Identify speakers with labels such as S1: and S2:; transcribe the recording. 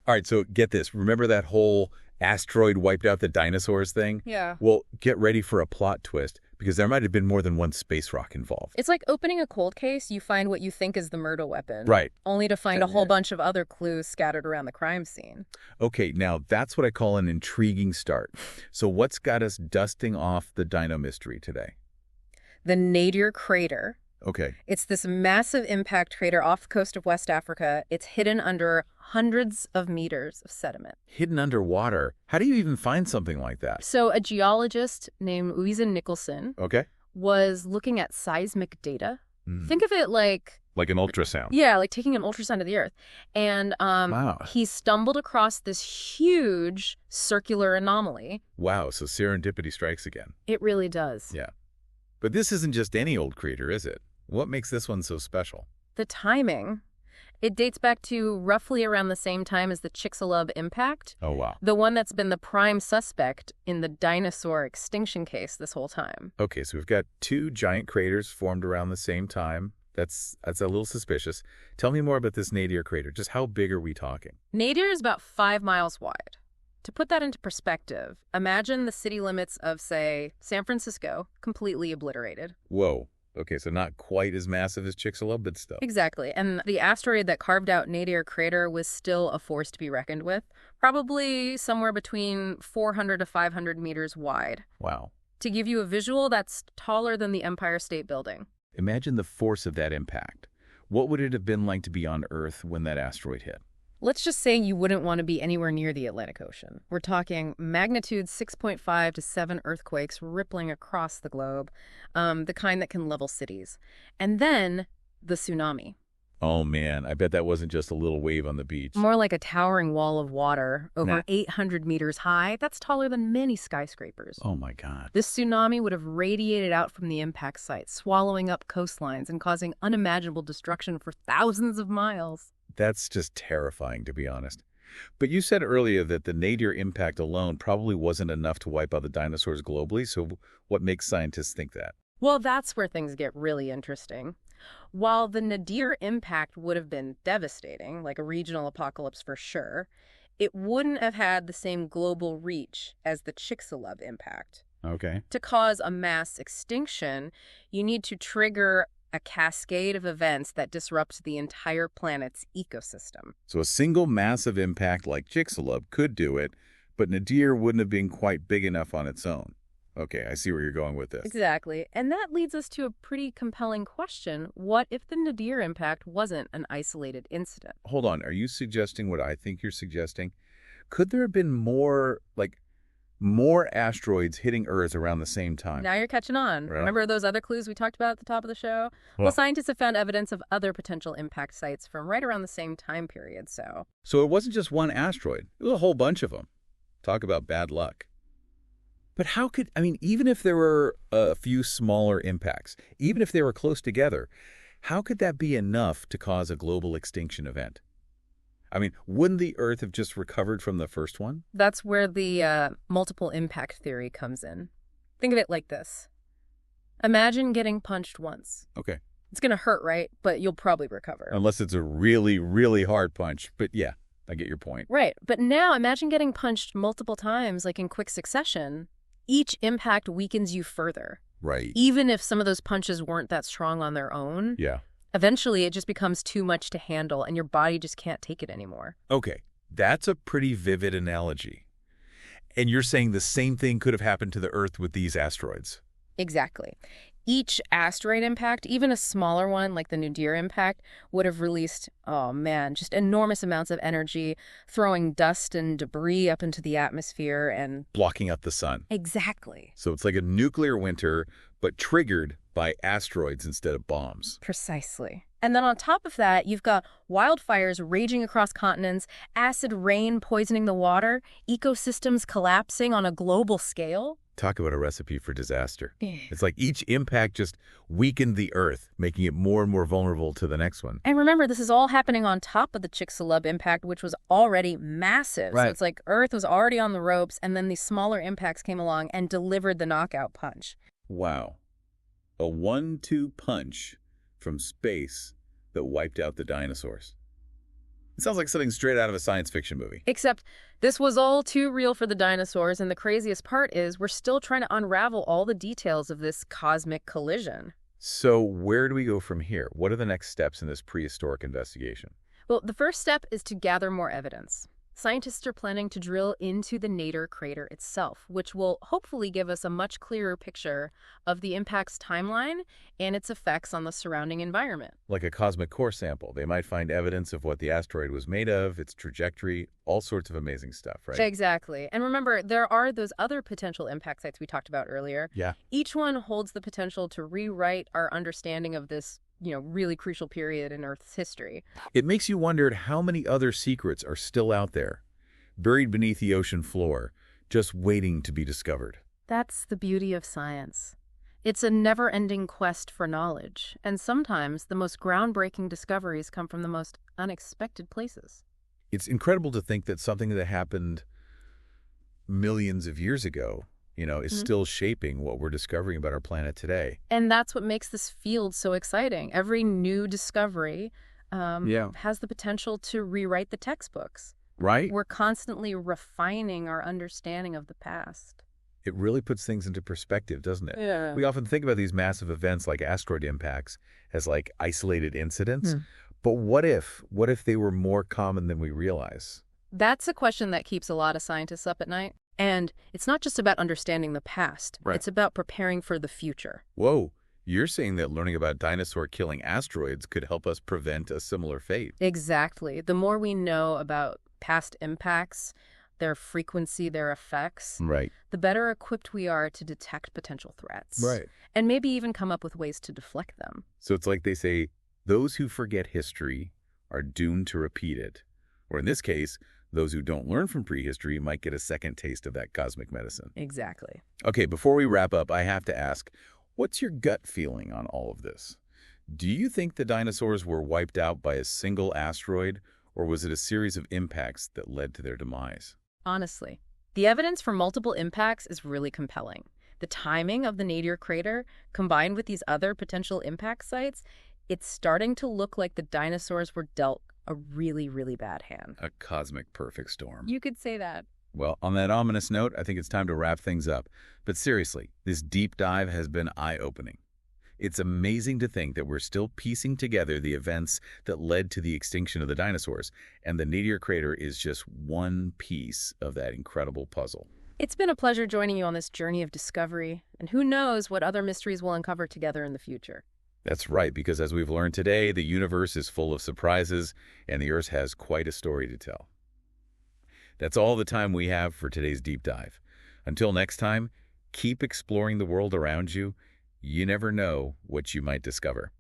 S1: All right, so get this. Remember that whole asteroid wiped out the dinosaurs thing?
S2: Yeah.
S1: Well, get ready for a plot twist, because there might have been more than one space rock involved.
S2: It's like opening a cold case, you find what you think is the murder weapon.
S1: Right.
S2: Only to find a whole bunch of other clues scattered around the crime scene.
S1: Okay, now that's what I call an intriguing start. So what's got us dusting off the dino mystery today?
S2: The Nadir Crater.
S1: Okay.
S2: It's this massive impact crater off the coast of West Africa. It's hidden under hundreds of meters of sediment.
S1: Hidden underwater. How do you even find something like that?
S2: So a geologist named Louisa Nicholson
S1: Okay.
S2: was looking at seismic data. Think of it like...
S1: Like an ultrasound.
S2: Yeah, like taking an ultrasound of the Earth. And
S1: Wow.
S2: he stumbled across this huge circular anomaly.
S1: Wow, so serendipity strikes again.
S2: It really does.
S1: Yeah. But this isn't just any old crater, is it? What makes this one so special?
S2: The timing. It dates back to roughly around the same time as the Chicxulub impact.
S1: Oh, wow.
S2: The one that's been the prime suspect in the Dinosaur Extinction case this whole time.
S1: Okay, so we've got two giant craters formed around the same time. That's a little suspicious. Tell me more about this Nadir crater. Just how big are we talking?
S2: Nadir is about 5 miles wide. To put that into perspective, imagine the city limits of, say, San Francisco completely obliterated.
S1: Whoa. Okay, so not quite as massive as Chicxulub, but still.
S2: Exactly. And the asteroid that carved out Nadir Crater was still a force to be reckoned with, probably somewhere between 400 to 500 meters wide.
S1: Wow.
S2: To give you a visual, that's taller than the Empire State Building.
S1: Imagine the force of that impact. What would it have been like to be on Earth when that asteroid hit?
S2: Let's just say you wouldn't want to be anywhere near the Atlantic Ocean. We're talking magnitude 6.5 to 7 earthquakes rippling across the globe, the kind that can level cities. And then the tsunami.
S1: Oh, man, I bet that wasn't just a little wave on the beach.
S2: More like a towering wall of water over
S1: Nah.
S2: 800 meters high. That's taller than many skyscrapers.
S1: Oh, my God.
S2: This tsunami would have radiated out from the impact site, swallowing up coastlines and causing unimaginable destruction for thousands of miles.
S1: That's just terrifying, to be honest. But you said earlier that the Nadir impact alone probably wasn't enough to wipe out the dinosaurs globally, so what makes scientists think that?
S2: Well, that's where things get really interesting. While the Nadir impact would have been devastating, like a regional apocalypse for sure, it wouldn't have had the same global reach as the Chicxulub impact.
S1: Okay.
S2: To cause a mass extinction, you need to trigger a cascade of events that disrupt the entire planet's ecosystem.
S1: So a single massive impact like Chicxulub could do it, but Nadir wouldn't have been quite big enough on its own. Okay, I see where you're going with this.
S2: Exactly. And that leads us to a pretty compelling question. What if the Nadir impact wasn't an isolated incident?
S1: Hold on, are you suggesting what I think you're suggesting? Could there have been more asteroids hitting Earth around the same time?
S2: Now you're catching on.
S1: Really?
S2: Remember those other clues we talked about at the top of the show? Well, scientists have found evidence of other potential impact sites from right around the same time period, so...
S1: So it wasn't just one asteroid. It was a whole bunch of them. Talk about bad luck. But how could, even if there were a few smaller impacts, even if they were close together, how could that be enough to cause a global extinction event? Wouldn't the Earth have just recovered from the first one?
S2: That's where the multiple impact theory comes in. Think of it like this. Imagine getting punched once.
S1: Okay.
S2: It's going to hurt, right? But you'll probably recover.
S1: Unless it's a really, really hard punch. But yeah, I get your point.
S2: Right. But now imagine getting punched multiple times, like in quick succession. Each impact weakens you further.
S1: Right.
S2: Even if some of those punches weren't that strong on their own.
S1: Yeah.
S2: Eventually, it just becomes too much to handle, and your body just can't take it anymore.
S1: Okay, that's a pretty vivid analogy. And you're saying the same thing could have happened to the Earth with these asteroids?
S2: Exactly. Each asteroid impact, even a smaller one like the Nadir impact, would have released, just enormous amounts of energy, throwing dust and debris up into the atmosphere and...
S1: blocking out the sun.
S2: Exactly.
S1: So it's like a nuclear winter, but triggered by asteroids instead of bombs.
S2: Precisely. And then on top of that, you've got wildfires raging across continents, acid rain poisoning the water, ecosystems collapsing on a global scale.
S1: Talk about a recipe for disaster. It's like each impact just weakened the Earth, making it more and more vulnerable to the next one.
S2: And remember, this is all happening on top of the Chicxulub impact, which was already massive.
S1: Right.
S2: So it's like Earth was already on the ropes, and then these smaller impacts came along and delivered the knockout punch.
S1: Wow. A 1-2 punch from space that wiped out the dinosaurs. It sounds like something straight out of a science fiction movie.
S2: Except this was all too real for the dinosaurs, and the craziest part is we're still trying to unravel all the details of this cosmic collision.
S1: So where do we go from here? What are the next steps in this prehistoric investigation?
S2: Well, the first step is to gather more evidence. Scientists are planning to drill into the Nadir Crater itself, which will hopefully give us a much clearer picture of the impact's timeline and its effects on the surrounding environment.
S1: Like a cosmic core sample, they might find evidence of what the asteroid was made of, its trajectory, all sorts of amazing stuff, right?
S2: Exactly. And remember, there are those other potential impact sites we talked about earlier.
S1: Yeah.
S2: Each one holds the potential to rewrite our understanding of this really crucial period in Earth's history.
S1: It makes you wonder how many other secrets are still out there, buried beneath the ocean floor, just waiting to be discovered.
S2: That's the beauty of science. It's a never-ending quest for knowledge, and sometimes the most groundbreaking discoveries come from the most unexpected places.
S1: It's incredible to think that something that happened millions of years ago is still shaping what we're discovering about our planet today.
S2: And that's what makes this field so exciting. Every new discovery has the potential to rewrite the textbooks.
S1: Right?
S2: We're constantly refining our understanding of the past.
S1: It really puts things into perspective, doesn't it?
S2: Yeah.
S1: We often think about these massive events like asteroid impacts as like isolated incidents. But what if they were more common than we realize?
S2: That's a question that keeps a lot of scientists up at night. And it's not just about understanding the past.
S1: Right.
S2: It's about preparing for the future.
S1: Whoa, you're saying that learning about dinosaur-killing asteroids could help us prevent a similar fate.
S2: Exactly. The more we know about past impacts, their frequency, their effects,
S1: Right.
S2: the better equipped we are to detect potential threats.
S1: Right.
S2: And maybe even come up with ways to deflect them.
S1: So it's like they say, those who forget history are doomed to repeat it. Or in this case, those who don't learn from prehistory might get a second taste of that cosmic medicine.
S2: Exactly.
S1: Okay, before we wrap up, I have to ask, what's your gut feeling on all of this? Do you think the dinosaurs were wiped out by a single asteroid, or was it a series of impacts that led to their demise?
S2: Honestly, the evidence for multiple impacts is really compelling. The timing of the Nadir Crater, combined with these other potential impact sites, it's starting to look like the dinosaurs were dealt a really, really bad hand.
S1: A cosmic perfect storm.
S2: You could say that.
S1: Well, on that ominous note, I think it's time to wrap things up. But seriously, this deep dive has been eye-opening. It's amazing to think that we're still piecing together the events that led to the extinction of the dinosaurs, and the Nadir Crater is just one piece of that incredible puzzle.
S2: It's been a pleasure joining you on this journey of discovery, and who knows what other mysteries we'll uncover together in the future.
S1: That's right, because as we've learned today, the universe is full of surprises, and the Earth has quite a story to tell. That's all the time we have for today's deep dive. Until next time, keep exploring the world around you. You never know what you might discover.